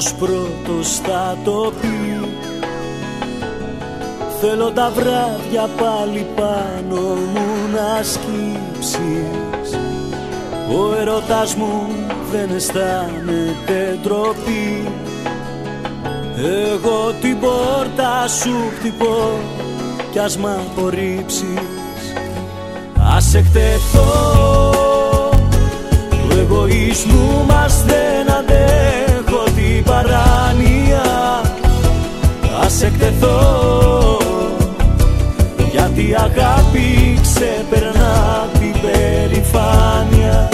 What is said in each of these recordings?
ποιος πρώτος θα το πει. Θέλω τα βράδια πάλι πάνω μου να σκύψεις. Ο ερωτάς μου δεν αισθάνεται ντροπή. Εγώ την πόρτα σου χτυπώ κι ας μ' απορρίψεις. Ας εκτεθώ, του εγωισμού μας δεν αντέχω την παράνοια. Ας εκτεθώ, γιατί η αγάπη ξεπερνά την περηφάνεια.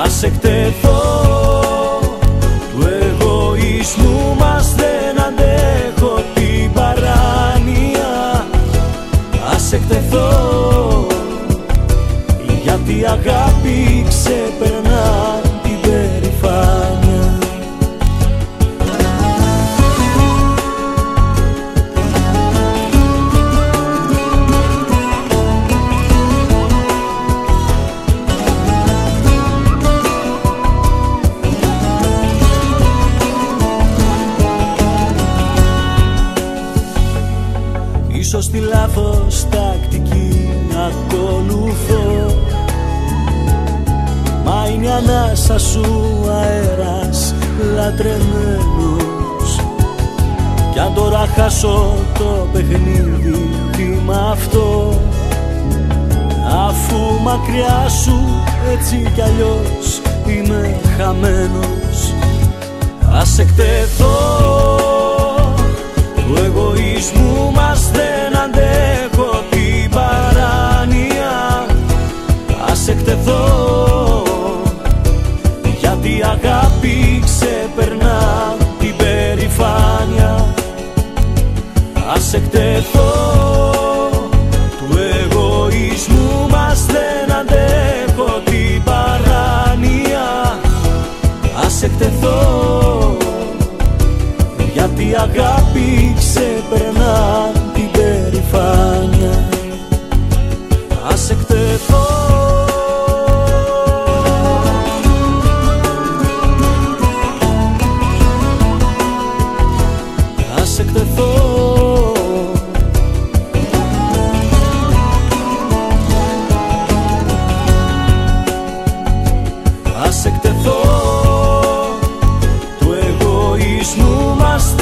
Ας εκτεθώ, του εγωισμού μας δεν αντέχω την παράνοια. Ας εκτεθώ, γιατί η αγάπη ξεπερνά την περηφάνεια. Ίσως τη λάθος τακτική να ακολουθώ, μα είναι η ανάσα σου αέρας λατρεμένος. Κι αν τώρα χάσω το παιχνίδι, τι μ' αυτό, αφού μακριά σου έτσι κι αλλιώς είμαι χαμένος. Ας εκτεθώ, του εγωισμού μας δεν αντέχω την παράνοια. Ας εκτεθώ, γιατί η αγάπη ξεπερνά την περηφάνεια. Ας εκτεθώ, του εγωισμού μας δεν αντέχω την παράνοια. Ας εκτεθώ, γιατί η αγάπη ξεπερνά την περηφάνεια. Ας εκτεθώ, ας εκτεθώ, ας εκτεθώ, του εγωισμού μας